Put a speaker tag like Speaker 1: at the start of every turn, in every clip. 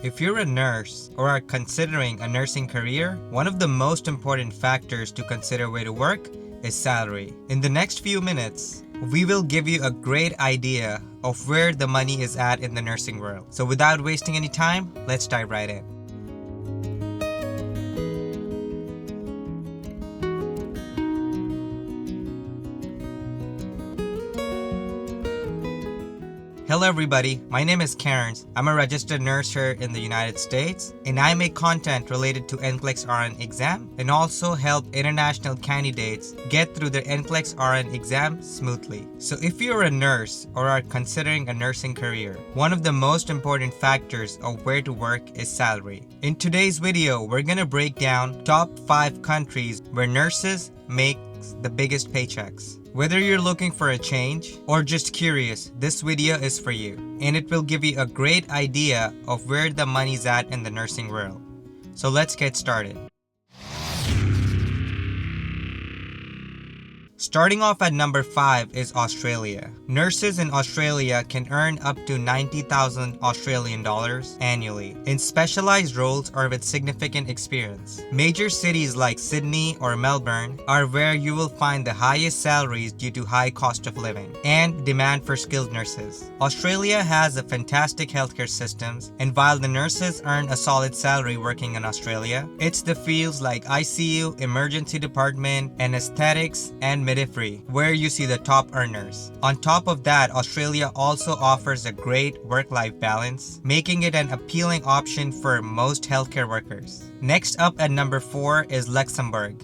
Speaker 1: If you're a nurse or are considering a nursing career, one of the most important factors to consider where to work is salary. In the next few minutes, we will give you a great idea of where the money is at in the nursing world. So without wasting any time, let's dive right in. Hello everybody, my name is Karen. I'm a registered nurse here in the United States, and I make content related to NCLEX RN exam and also help international candidates get through their NCLEX RN exam smoothly. So if you're a nurse or are considering a nursing career, one of the most important factors of where to work is salary. In today's video, we're gonna break down top 5 countries where nurses make the biggest paychecks. Whether you're looking for a change or just curious, this video is for you, and it will give you a great idea of where the money's at in the nursing world. So let's get started. Starting off at number 5 is Australia. Nurses in Australia can earn up to 90,000 Australian dollars annually in specialized roles or with significant experience. Major cities like Sydney or Melbourne are where you will find the highest salaries due to high cost of living and demand for skilled nurses. Australia has a fantastic healthcare systems, and while the nurses earn a solid salary working in Australia, it's the fields like ICU, emergency department, anesthetics, and midwifery where you see the top earners. On top of that, Australia also offers a great work-life balance, making it an appealing option for most healthcare workers. Next up at number 4 is Luxembourg.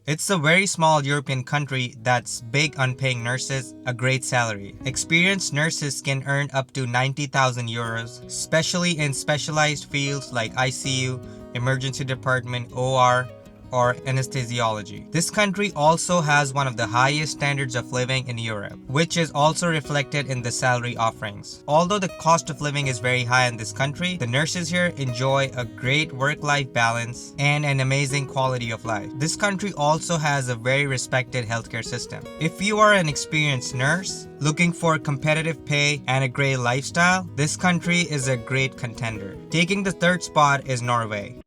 Speaker 1: It's a very small European country that's big on paying nurses a great salary. Experienced nurses can earn up to 90,000 euros, especially in specialized fields like ICU, emergency department, OR, or anesthesiology. This country also has one of the highest standards of living in Europe, which is also reflected in the salary offerings. Although the cost of living is very high in this country, the nurses here enjoy a great work-life balance and an amazing quality of life. This country also has a very respected healthcare system. If you are an experienced nurse looking for competitive pay and a great lifestyle, this country is a great contender. Taking the third spot is Norway.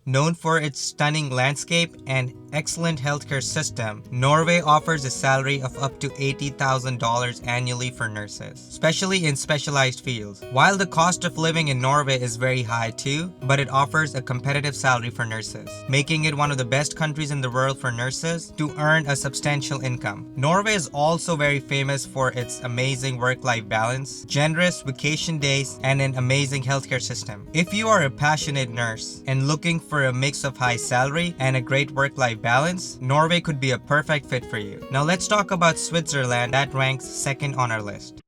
Speaker 1: Known for its stunning landscape and excellent healthcare system, Norway offers a salary of up to $80,000 annually for nurses, especially in specialized fields. While the cost of living in Norway is very high too, but it offers a competitive salary for nurses, making it one of the best countries in the world for nurses to earn a substantial income. Norway is also very famous for its amazing work-life balance, generous vacation days, and an amazing healthcare system. If you are a passionate nurse and looking for a mix of high salary and a great work-life balance, Norway could be a perfect fit for you. Now let's talk about Switzerland, that ranks second on our list.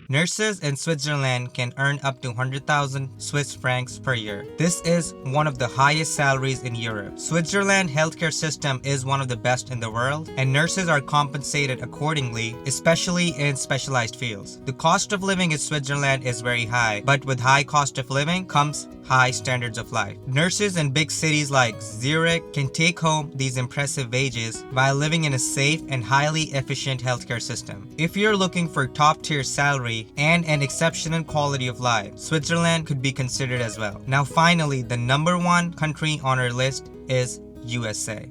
Speaker 1: Nurses in Switzerland can earn up to 100,000 Swiss francs per year. This is one of the highest salaries in Europe. Switzerland healthcare system is one of the best in the world, and nurses are compensated accordingly, especially in specialized fields. The cost of living in Switzerland is very high, but with high cost of living comes high standards of life. Nurses in big cities like Zurich can take home these impressive wages while living in a safe and highly efficient healthcare system. If you're looking for top-tier salary and an exceptional quality of life, Switzerland could be considered as well. Now finally, the number 1 country on our list is USA.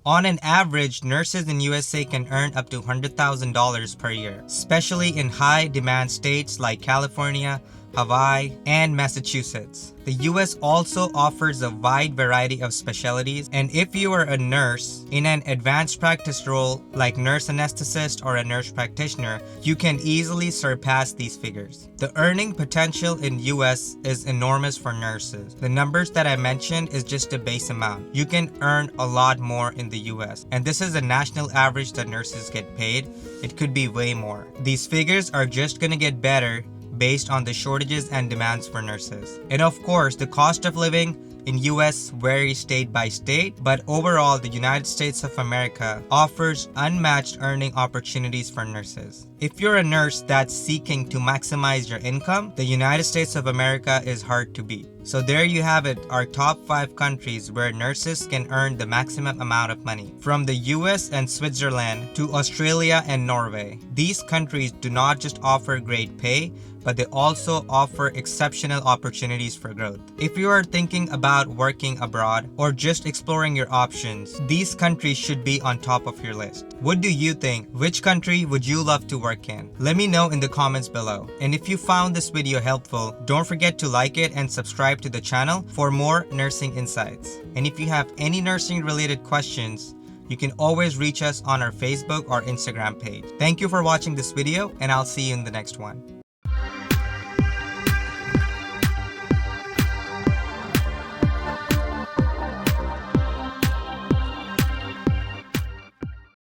Speaker 1: On an average, nurses in USA can earn up to $100,000 per year, especially in high-demand states like California, Hawaii, and Massachusetts. The US also offers a wide variety of specialties, and if you are a nurse in an advanced practice role like nurse anesthetist or a nurse practitioner, you can easily surpass these figures. The earning potential in US is enormous for nurses. The numbers that I mentioned is just a base amount. You can earn a lot more in the US, and this is a national average that nurses get paid. It could be way more. These figures are just gonna get better based on the shortages and demands for nurses. And of course, the cost of living in US varies state by state, but overall the United States of America offers unmatched earning opportunities for nurses. If you're a nurse that's seeking to maximize your income, the United States of America is hard to beat. So there you have it, our top 5 countries where nurses can earn the maximum amount of money. From the US and Switzerland to Australia and Norway. These countries do not just offer great pay, but they also offer exceptional opportunities for growth. If you are thinking about working abroad or just exploring your options, these countries should be on top of your list. What do you think? Which country would you love to work in? Let me know in the comments below. And if you found this video helpful, don't forget to like it and subscribe to the channel for more nursing insights. And if you have any nursing related questions, you can always reach us on our Facebook or Instagram page. Thank you for watching this video, and I'll see you in the next one.